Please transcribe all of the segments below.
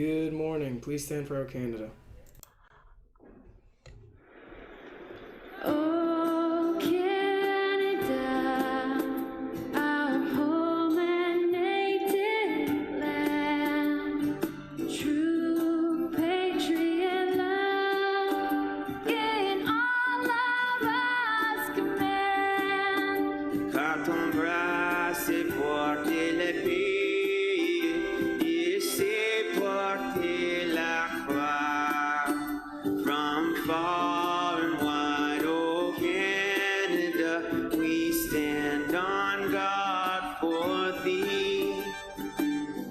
Good morning. Please stand for our Canada. Oh, Canada, our home and native land, true patriot love in all of us command. Quand on brasse et porter le pays, il sait porter la croix. From far and wide, oh Canada, we stand on guard for thee.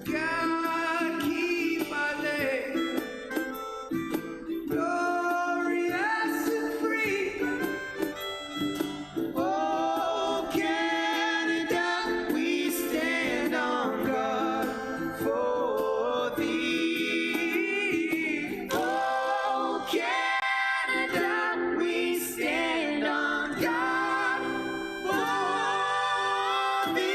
God keep our land glorious and free. Oh, Canada, we stand on guard for thee. Oh, Canada, we stand on guard for thee.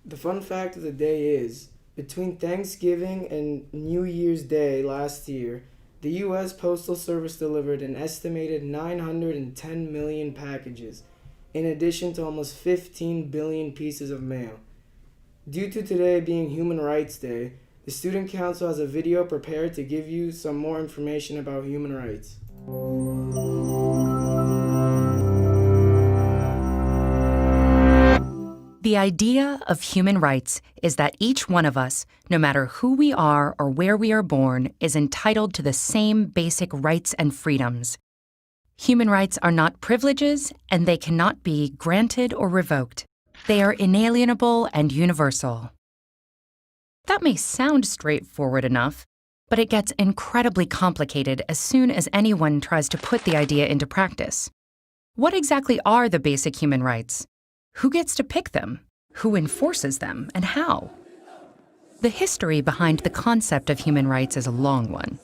The fun fact of the day is, between Thanksgiving and New Year's Day last year, the U.S. Postal Service delivered an estimated 910 million packages, in addition to almost 15 billion pieces of mail. Due to today being Human Rights Day, the Student Council has a video prepared to give you some more information about human rights. The idea of human rights is that each one of us, no matter who we are or where we are born, is entitled to the same basic rights and freedoms. Human rights are not privileges, and they cannot be granted or revoked. They are inalienable and universal. That may sound straightforward enough, but it gets incredibly complicated as soon as anyone tries to put the idea into practice. What exactly are the basic human rights? Who gets to pick them? Who enforces them, and how? The history behind the concept of human rights is a long one.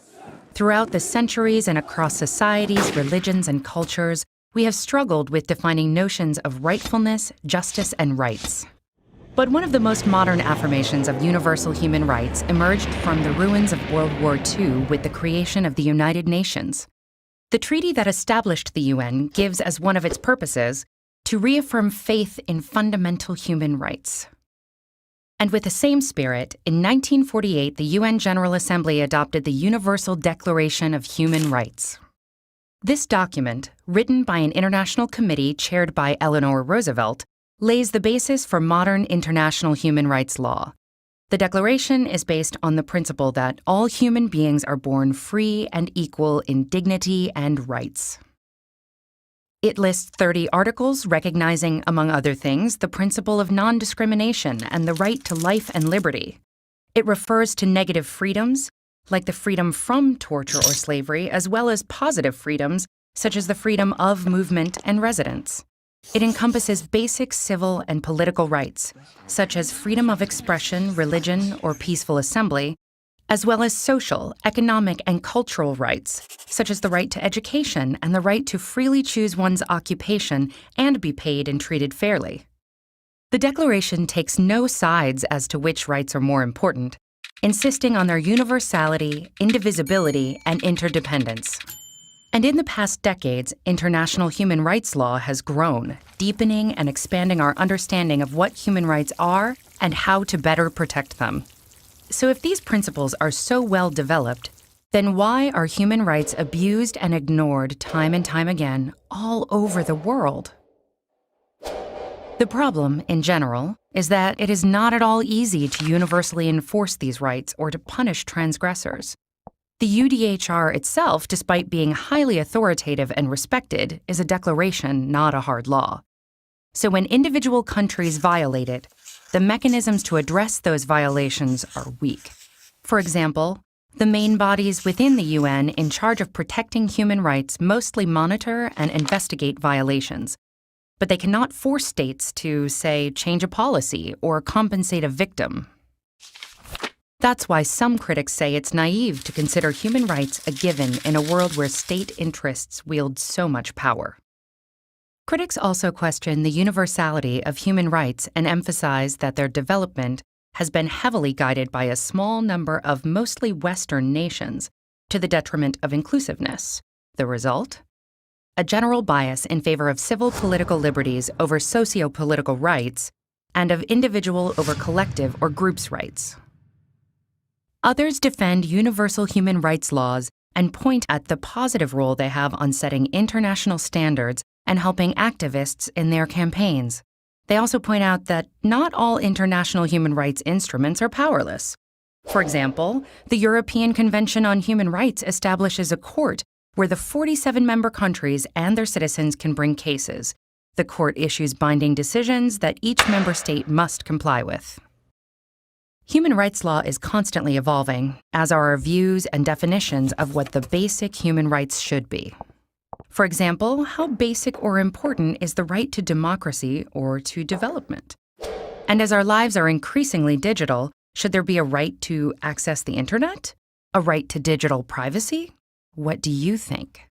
Throughout the centuries and across societies, religions, and cultures, we have struggled with defining notions of rightfulness, justice, and rights. But one of the most modern affirmations of universal human rights emerged from the ruins of World War II with the creation of the United Nations. The treaty that established the UN gives as one of its purposes to reaffirm faith in fundamental human rights. And with the same spirit, in 1948, the UN General Assembly adopted the Universal Declaration of Human Rights. This document, written by an international committee chaired by Eleanor Roosevelt, lays the basis for modern international human rights law. The Declaration is based on the principle that all human beings are born free and equal in dignity and rights. It lists 30 articles recognizing, among other things, the principle of non-discrimination and the right to life and liberty. It refers to negative freedoms, like the freedom from torture or slavery, as well as positive freedoms, such as the freedom of movement and residence. It encompasses basic civil and political rights, such as freedom of expression, religion, or peaceful assembly, as well as social, economic, and cultural rights, such as the right to education and the right to freely choose one's occupation and be paid and treated fairly. The Declaration takes no sides as to which rights are more important, insisting on their universality, indivisibility, and interdependence. And in the past decades, international human rights law has grown, deepening and expanding our understanding of what human rights are and how to better protect them. So if these principles are so well developed, then why are human rights abused and ignored time and time again all over the world? The problem, in general, is that it is not at all easy to universally enforce these rights or to punish transgressors. The UDHR itself, despite being highly authoritative and respected, is a declaration, not a hard law. So when individual countries violate it, the mechanisms to address those violations are weak. For example, the main bodies within the UN in charge of protecting human rights mostly monitor and investigate violations, but they cannot force states to, say, change a policy or compensate a victim. That's why some critics say it's naive to consider human rights a given in a world where state interests wield so much power. Critics also question the universality of human rights and emphasize that their development has been heavily guided by a small number of mostly Western nations, to the detriment of inclusiveness. The result? A general bias in favor of civil political liberties over socio-political rights, and of individual over collective or groups' rights. Others defend universal human rights laws and point at the positive role they have on setting international standards and helping activists in their campaigns. They also point out that not all international human rights instruments are powerless. For example, the European Convention on Human Rights establishes a court where the 47 member countries and their citizens can bring cases. The court issues binding decisions that each member state must comply with. Human rights law is constantly evolving, as are our views and definitions of what the basic human rights should be. For example, how basic or important is the right to democracy or to development? And as our lives are increasingly digital, should there be a right to access the internet? A right to digital privacy? What do you think?